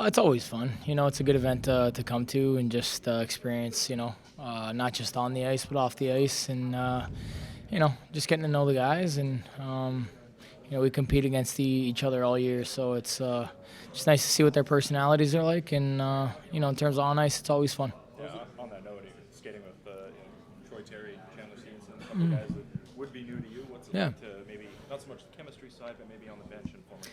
It's always fun. It's a good event to come to and just experience, not just on the ice but off the ice and, just getting to know the guys. And, we compete against each other all year. So it's just nice to see what their personalities are like. And, in terms of on ice, it's always fun. Yeah, on that note, you're skating with Troy Terry, Chandler Stevenson, a couple guys that would be new to you. What's it like to maybe, not so much the chemistry side, but maybe on the bench and forming some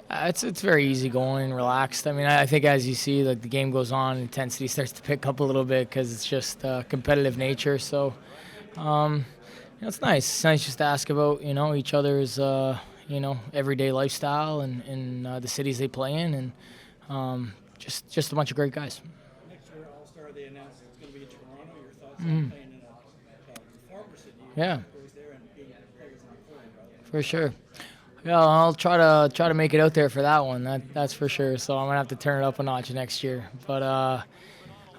bond? It's very easy going and relaxed. I mean, I think as you see, like the game goes on, intensity starts to pick up a little bit because it's just competitive nature. So, it's nice. It's nice just to ask about each other's everyday lifestyle and the cities they play in, and just a bunch of great guys. Next year, All-Star, they announced it's going to be in Toronto. Your thoughts on playing in a former city? Yeah. Goes there and being players on the court. For sure. Yeah, I'll try to make it out there for that one. That's for sure. So I'm gonna have to turn it up a notch next year. But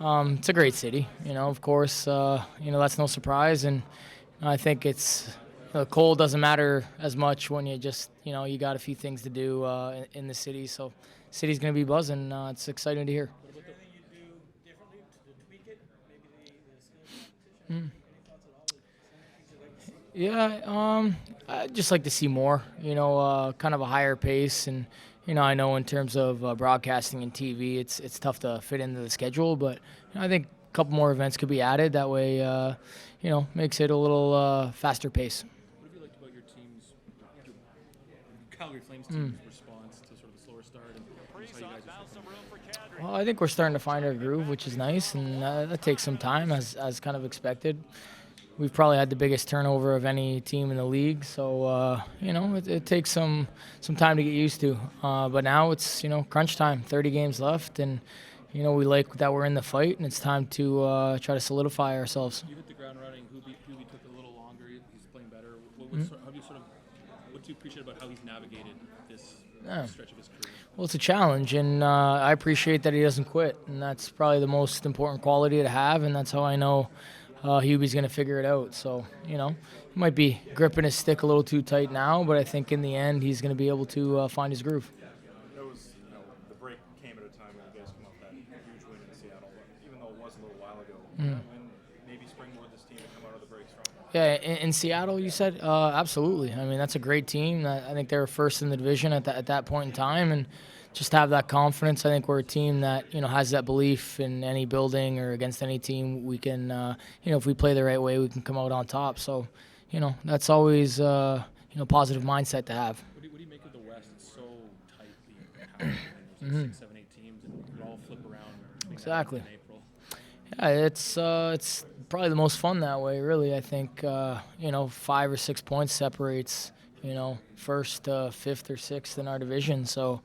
it's a great city. Of course. That's no surprise. And I think it's cold doesn't matter as much when you just you got a few things to do in the city. So city's gonna be buzzing. It's exciting to hear. What about anything you do differently to tweak it? Maybe the skills competition. Any thoughts at all? Yeah, I'd just like to see more, kind of a higher pace. And, I know in terms of broadcasting and TV, it's tough to fit into the schedule. But I think a couple more events could be added. That way, makes it a little faster pace. What have you liked about your team's, Calgary Flames team's response to sort of the slower start and how you guys are? Well, I think we're starting to find our groove, which is nice. And that takes some time, as kind of expected. We've probably had the biggest turnover of any team in the league, so it takes some time to get used to. But now it's crunch time, 30 games left, and we like that we're in the fight, and it's time to try to solidify ourselves. You hit the ground running. Hoobie took a little longer. He's playing better. What do you appreciate about how he's navigated this stretch of his career? Well, it's a challenge, and I appreciate that he doesn't quit, and that's probably the most important quality to have, and that's how I know Hubie's going to figure it out. So, he might be gripping his stick a little too tight now, but I think in the end he's going to be able to find his groove. It was, the break came at a time when you guys come off that huge win in Seattle, but even though it was a little while ago, that win maybe springboard this team to come out of the break strong. Yeah, in Seattle, you said? Absolutely. I mean, that's a great team. I think they were first in the division at that point in time, and just have that confidence. I think we're a team that has that belief in any building or against any team. We can, if we play the right way, we can come out on top. So, that's always positive mindset to have. What do you make of the West? It's so tightly packed. 6, 7, 8 teams, and it all flip around. Exactly. In April. Yeah, it's probably the most fun that way. Really, I think 5 or 6 points separates first, fifth, or sixth in our division. So.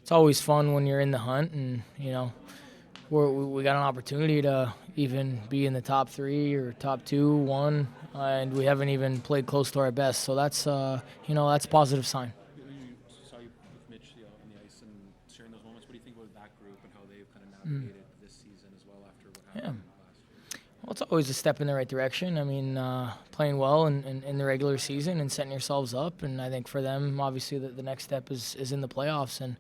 It's always fun when you're in the hunt, and we got an opportunity to even be in the top 3 or top 2, 1, and we haven't even played close to our best. So that's that's a positive sign. You saw you with Mitch on the ice and sharing those moments. What do you think about that group and how they've kind of navigated this season as well after what happened last year? Well, it's always a step in the right direction. I mean, playing well in the regular season and setting yourselves up, and I think for them, obviously, the next step is in the playoffs, and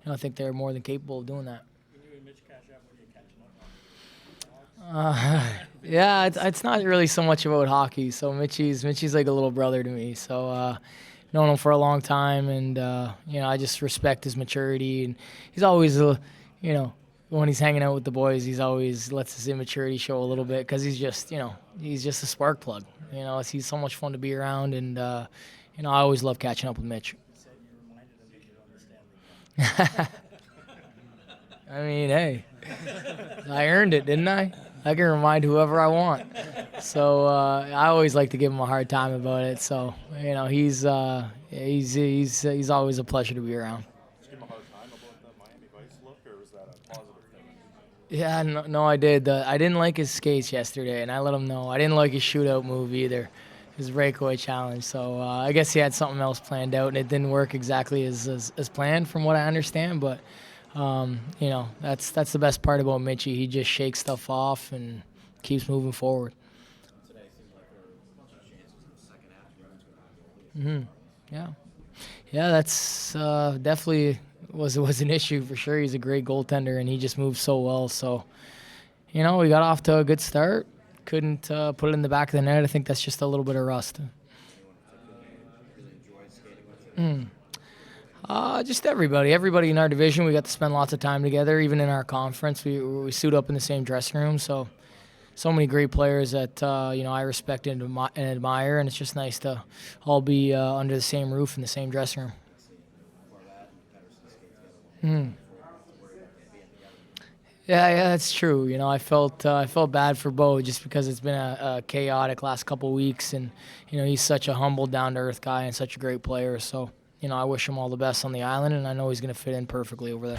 I think they're more than capable of doing that. When you and Mitch catch up, what are you catching up on? Yeah, it's not really so much about hockey. So Mitchie's like a little brother to me. So known him for a long time, and I just respect his maturity. And he's always, when he's hanging out with the boys, he's always lets his immaturity show a little bit because he's just a spark plug. He's so much fun to be around, and I always love catching up with Mitch. You said you reminded him that you don't understand the I mean, hey, I earned it, didn't I? I can remind whoever I want. So I always like to give him a hard time about it. So he's always a pleasure to be around. Did you give him a hard time about the Miami Vice look, or was that a positive thing? Yeah, no, I did. I didn't like his skates yesterday, and I let him know. I didn't like his shootout move either, his breakaway challenge. So I guess he had something else planned out, and it didn't work exactly as planned from what I understand. But, that's the best part about Mitchie. He just shakes stuff off and keeps moving forward. Today seems like there were a bunch of chances in the second half. Yeah, that's definitely was an issue for sure. He's a great goaltender, and he just moves so well. So, we got off to a good start. Couldn't put it in the back of the net. I think that's just a little bit of rust. Just everybody in our division. We got to spend lots of time together. Even in our conference, we suit up in the same dressing room. So many great players that I respect and admire, and it's just nice to all be under the same roof in the same dressing room. Yeah, that's true. I felt bad for Bo just because it's been a chaotic last couple weeks, and he's such a humble, down to earth guy and such a great player. So I wish him all the best on the island, and I know he's going to fit in perfectly over there.